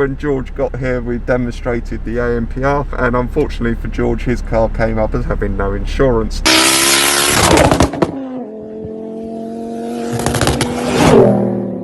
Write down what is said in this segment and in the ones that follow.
when George got here, we demonstrated the ANPR, and unfortunately for George, his car came up as having no insurance.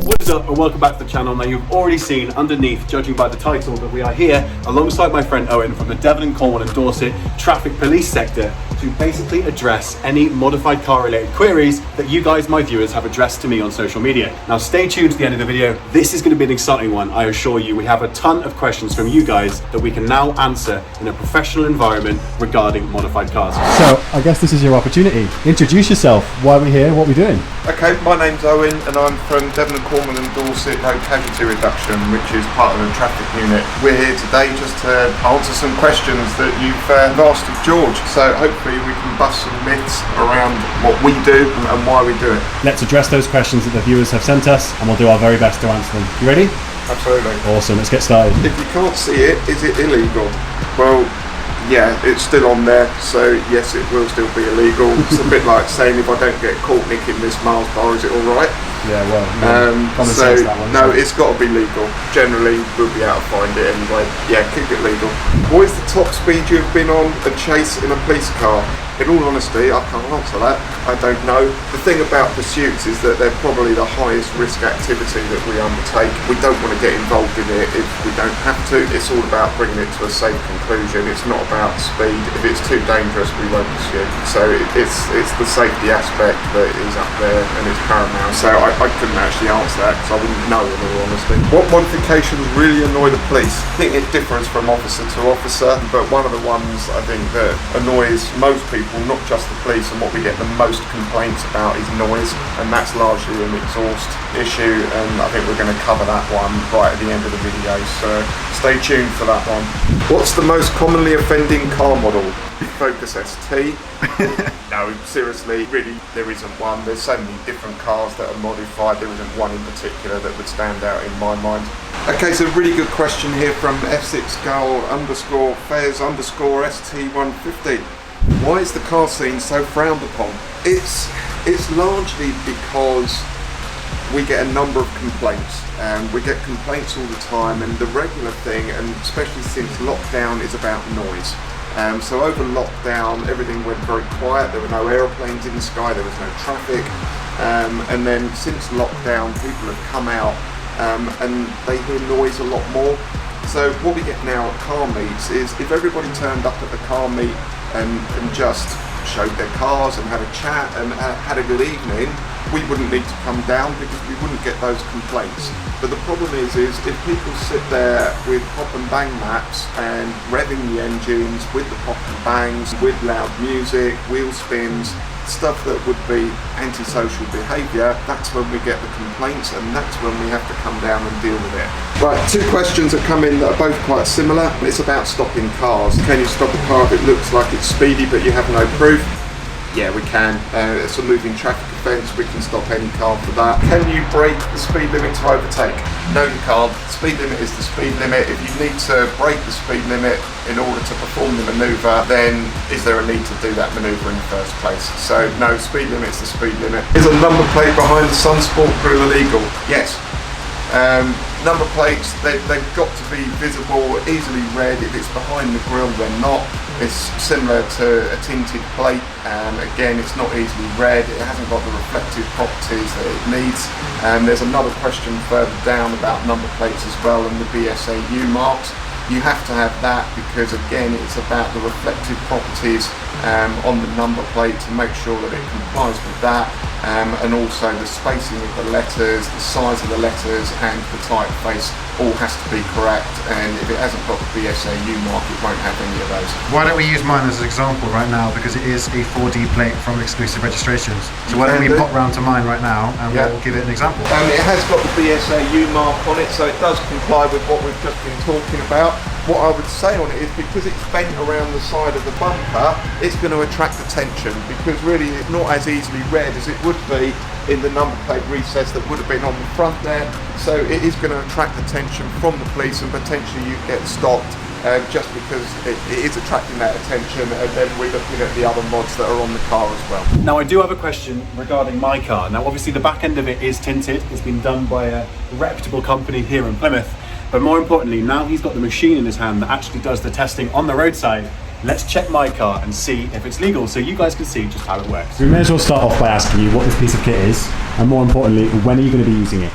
What is up, and welcome back to the channel. Now, you've already seen underneath, judging by the title, that we are here alongside my friend Owen from the Devon and Cornwall and Dorset Traffic Police sector to basically address any modified car related queries that you guys, my viewers, have addressed to me on social media. Now, stay tuned to the end of the video. This is going to be an exciting one, I assure you. We have a ton of questions from you guys that we can now answer in a professional environment regarding modified cars. So, I guess this is your opportunity. Introduce yourself. Why are we here? What are we doing? Okay, my name's Owen, and I'm from Devon and Cornwall and Dorset Road Casualty Reduction, which is part of the traffic unit. We're here today just to answer some questions that you've asked of George. So hopefully we can bust some myths around what we do and why we do it. Let's address those questions that the viewers have sent us, and we'll do our very best to answer them. You ready? Absolutely. Awesome, let's get started. If you can't see it, is it illegal? Well, yeah, it's still on there, so yes, it will still be illegal. It's a bit like saying if I don't get caught nicking this Mars bar, is it alright? Yeah, well, common so sense, that one, no, it's got to be legal. Generally, we'll be able to find it anyway. Yeah, keep it legal. What is the top speed you've been on a chase in a police car? In all honesty, I can't answer that. I don't know. The thing about pursuits is that they're probably the highest risk activity that we undertake. We don't want to get involved in it if we don't have to. It's all about bringing it to a safe conclusion. It's not about speed. If it's too dangerous, we won't pursue. So it's the safety aspect that is up there, and it's paramount. So I couldn't actually answer that because I wouldn't know, in all honesty. What modifications really annoy the police? I think it differs from officer to officer, but one of the ones I think that annoys most people, not just the police, and what we get the most complaints about is noise, and that's largely an exhaust issue, and I think we're going to cover that one right at the end of the video, so stay tuned for that one. What's the most commonly offending car model? Focus ST. No, seriously, really there isn't one. There's so many different cars that are modified, there isn't one in particular that would stand out in my mind. Okay, so really good question here from F6Gal_Fairs_ST150. Why is the car scene so frowned upon? It's largely because we get a number of complaints. We get complaints all the time, and the regular thing, and especially since lockdown, is about noise. So over lockdown, everything went very quiet. There were no aeroplanes in the sky, there was no traffic. And then since lockdown, people have come out and they hear noise a lot more. So what we get now at car meets is if everybody turned up at the car meet and just showed their cars and had a chat and had a good evening, we wouldn't need to come down because we wouldn't get those complaints. But the problem is if people sit there with pop and bang maps and revving the engines with the pop and bangs, with loud music, wheel spins, stuff that would be antisocial behaviour, that's when we get the complaints, and that's when we have to come down and deal with it. Right, two questions have come in that are both quite similar. It's about stopping cars. Can you stop a car if it looks like it's speedy but you have no proof? Yeah, we can. It's a moving traffic offence. We can stop any car for that. Can you break the speed limit to overtake? No, you can't. Speed limit is the speed limit. If you need to break the speed limit in order to perform the manoeuvre, then is there a need to do that manoeuvre in the first place? So no, speed limit is the speed limit. Is a number plate behind the Sunsport grill illegal? Yes. Number plates, they've got to be visible, easily read. If it's behind the grille, they're not. It's similar to a tinted plate. Again, it's not easily read. It hasn't got the reflective properties that it needs. There's another question further down about number plates as well, and the BSAU marks. You have to have that because, again, it's about the reflective properties on the number plate to make sure that it complies with that, and also the spacing of the letters, the size of the letters, and the typeface all has to be correct, and if it hasn't got the BSAU mark, it won't have any of those. Why don't we use mine as an example right now, because it is a 4D plate from exclusive registrations. So why don't we pop round to mine right now and we'll give it an example. It has got the BSAU mark on it, so it does comply with what we've just been talking about. What I would say on it is because it's bent around the side of the bumper, it's going to attract attention, because really it's not as easily read as it would be in the number plate recess that would have been on the front there. So it is going to attract attention from the police, and potentially you get stopped just because it is attracting that attention, and then we're looking at the other mods that are on the car as well. Now, I do have a question regarding my car. Now, obviously the back end of it is tinted. It's been done by a reputable company here in Plymouth. But more importantly, now he's got the machine in his hand that actually does the testing on the roadside. Let's check my car and see if it's legal, so you guys can see just how it works. We may as well start off by asking you what this piece of kit is, and more importantly, when are you going to be using it?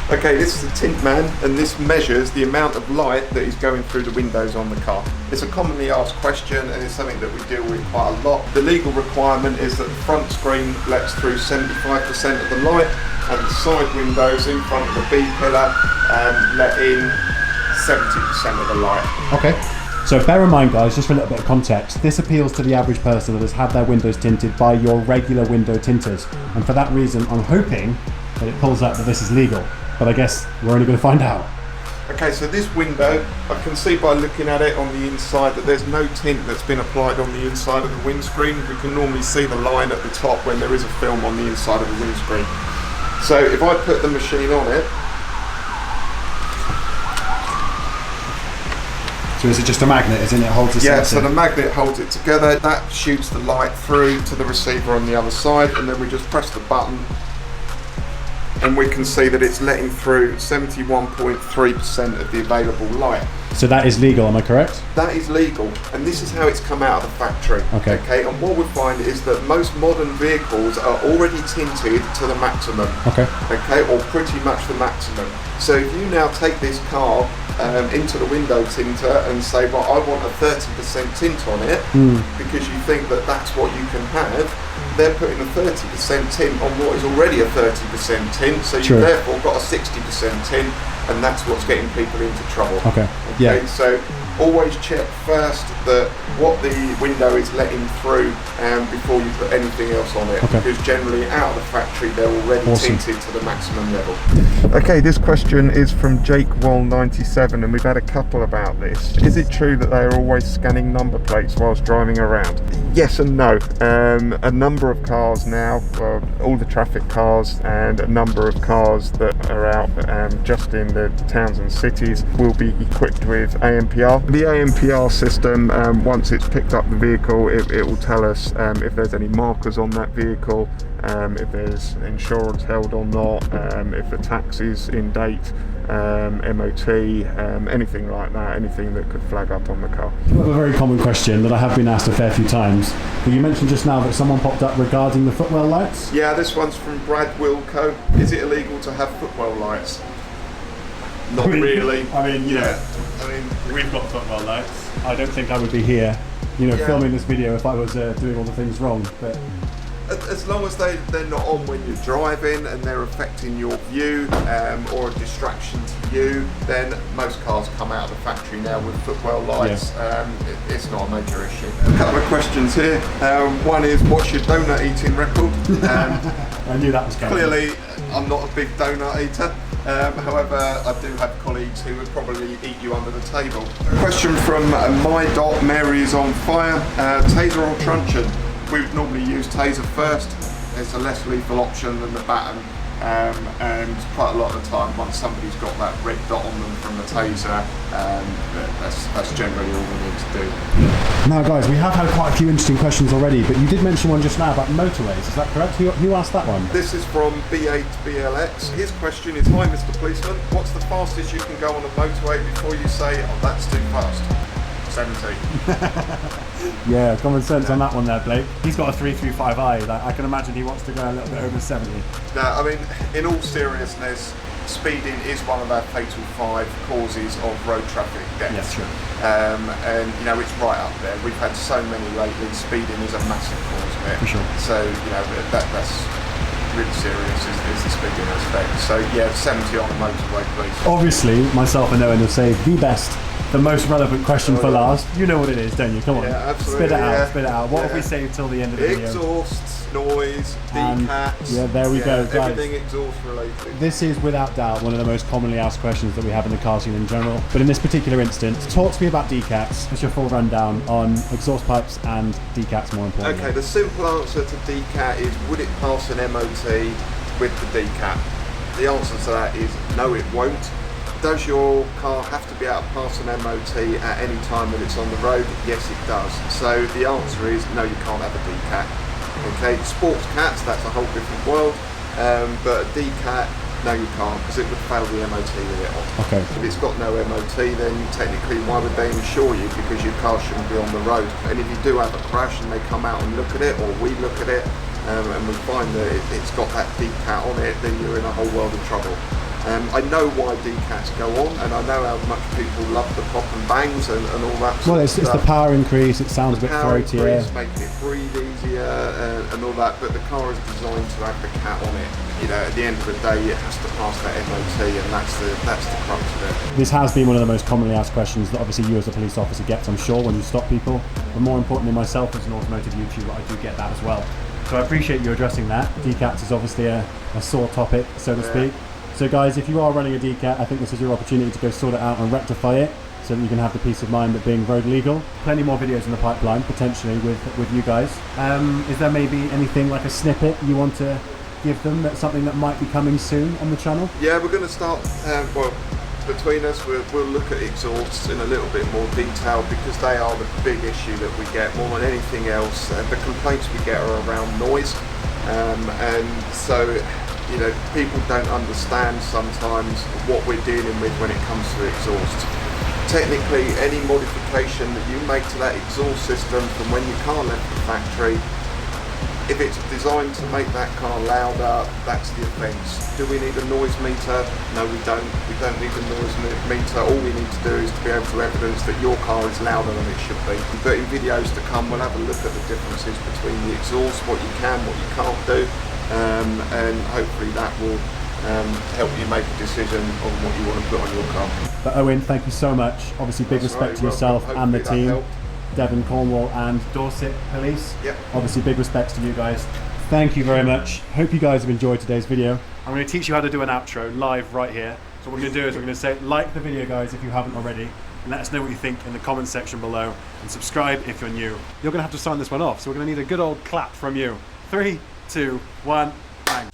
Okay, this is a tint man, and this measures the amount of light that is going through the windows on the car. It's a commonly asked question, and it's something that we deal with quite a lot. The legal requirement is that the front screen lets through 75% of the light, and the side windows in front of the B pillar let in 70% of the light. Okay. So bear in mind, guys, just for a little bit of context, this appeals to the average person that has had their windows tinted by your regular window tinters. And for that reason, I'm hoping that it pulls out that this is legal. But I guess we're only going to find out. Okay, so this window, I can see by looking at it on the inside that there's no tint that's been applied on the inside of the windscreen. We can normally see the line at the top when there is a film on the inside of the windscreen. So if I put the machine on it, So is it just a magnet, isn't it? Holds the yeah, so the magnet holds it together. That shoots the light through to the receiver on the other side, and then we just press the button, and we can see that it's letting through 71.3% of the available light. So that is legal, am I correct? That is legal, and this is how it's come out of the factory. Okay. And what we find is that most modern vehicles are already tinted to the maximum. Okay. Or pretty much the maximum. So if you now take this car into the window tinter and say, well, I want a 30% tint on it, because you think that that's what you can have, they're putting a 30% tint on what is already a 30% tint, so you've therefore got a 60% tint, and that's what's getting people into trouble. Okay. Yeah. So always check first that what the window is letting through before you put anything else on it, because generally out of the factory they're already tinted to the maximum level. Okay, this question is from Jake Wall 97, and we've had a couple about this. Is it true that they are always scanning number plates whilst driving around? Yes and no. A number of cars now, well, all the traffic cars and a number of cars that are out just in the towns and cities will be equipped with ANPR. The ANPR system, once it's picked up the vehicle, it will tell us if there's any markers on that vehicle, if there's insurance held or not, if the tax is in date, MOT, anything like that, anything that could flag up on the car. I have a very common question that I have been asked a fair few times. But you mentioned just now that someone popped up regarding the footwell lights? Yeah, this one's from Brad Wilco. Is it illegal to have footwell lights? Not really. I mean, we've got footwell lights. I don't think I would be here, filming this video if I was doing all the things wrong. But as long as they're not on when you're driving and they're affecting your view or a distraction to you, then most cars come out of the factory now with footwell lights. It's not a major issue. A couple of questions here. One is, what's your donut eating record? I knew that was coming. Clearly, I'm not a big donut eater. However, I do have colleagues who would probably eat you under the table. Question from my dot, Mary is on fire. Taser or truncheon? We would normally use taser first. It's a less lethal option than the baton, and quite a lot of the time, once somebody's got that red dot on them from the taser, that's generally all we need to do. Now, guys, we have had quite a few interesting questions already, but you did mention one just now about motorways. Is that correct? Who asked that one? This is from B8BLX. His question is, hi, Mr. Policeman. What's the fastest you can go on a motorway before you say, oh, that's too fast? 70. Yeah, common sense on that one there, Blake. He's got a 335i. I can imagine he wants to go a little bit over 70. No, I mean, in all seriousness, speeding is one of our fatal 5 causes of road traffic deaths. Yes, sure. And it's right up there. We've had so many lately. Speeding is a massive cause of it. For sure. So that's really serious is the speeding aspect. So yeah, 70 on the motorway, please. Obviously, myself and Owen have saved the most relevant question for last. You know what it is, don't you? Come on. Yeah, absolutely. Spit it out. What have we saved till the end of the video? Exhausts, noise, decats. Yeah, there we go, guys. Everything exhaust related. This is without doubt one of the most commonly asked questions that we have in the car scene in general. But in this particular instance, talk to me about decats. What's your full rundown on exhaust pipes and decats more importantly? Okay, the simple answer to decat is, would it pass an MOT with the decat? The answer to that is no, it won't. Does your car have to be able to pass an MOT at any time that it's on the road? Yes, it does. So the answer is no, you can't have a decat. Okay, sports cats, that's a whole different world. But a decat No, you can't, because it would fail the MOT with it on. Okay. If it's got no MOT, then technically why would they insure you? Because your car shouldn't be on the road. And if you do have a crash and they come out and look at it, or we look at it, and we find that it's got that decat on it, then you're in a whole world of trouble. I know why decats go on, and I know how much people love the pop and bangs and all that sort of stuff. It's the power increase, it sounds a bit throatier. Making it breathe easier and all that, but the car is designed to have the cat on it. You know, at the end of the day, it has to pass that MOT, and that's the crux of it. This has been one of the most commonly asked questions that obviously you as a police officer gets, I'm sure, when you stop people. But more importantly, myself as an automotive YouTuber, I do get that as well. So I appreciate you addressing that. Decats is obviously a sore topic, so to speak. So guys, if you are running a decat, I think this is your opportunity to go sort it out and rectify it, so that you can have the peace of mind of being road legal. Plenty more videos in the pipeline, potentially, with you guys. Is there maybe anything like a snippet you want to give them, that's something that might be coming soon on the channel? Yeah, we're going to start, well, between us, we'll look at exhausts in a little bit more detail, because they are the big issue that we get more than anything else. The complaints we get are around noise, and so, you know, people don't understand sometimes what we're dealing with when it comes to exhaust. Technically, any modification that you make to that exhaust system from when your car left the factory, if it's designed to make that car louder, that's the offence. Do we need a noise meter? No, we don't. We don't need a noise meter. All we need to do is to be able to evidence that your car is louder than it should be. But in videos to come, we'll have a look at the differences between the exhaust, what you can, what you can't do, and hopefully that will help you make a decision on what you want to put on your car. But Owen, thank you so much. Obviously, big respect to yourself and the team. Devon, Cornwall and Dorset Police. Yep. Obviously, big respects to you guys. Thank you very much. Hope you guys have enjoyed today's video. I'm going to teach you how to do an outro live right here. So what we're going to do is we're going to say, like the video guys if you haven't already, and let us know what you think in the comment section below, and subscribe if you're new. You're going to have to sign this one off, so we're going to need a good old clap from you. 3, 2, 1, bang.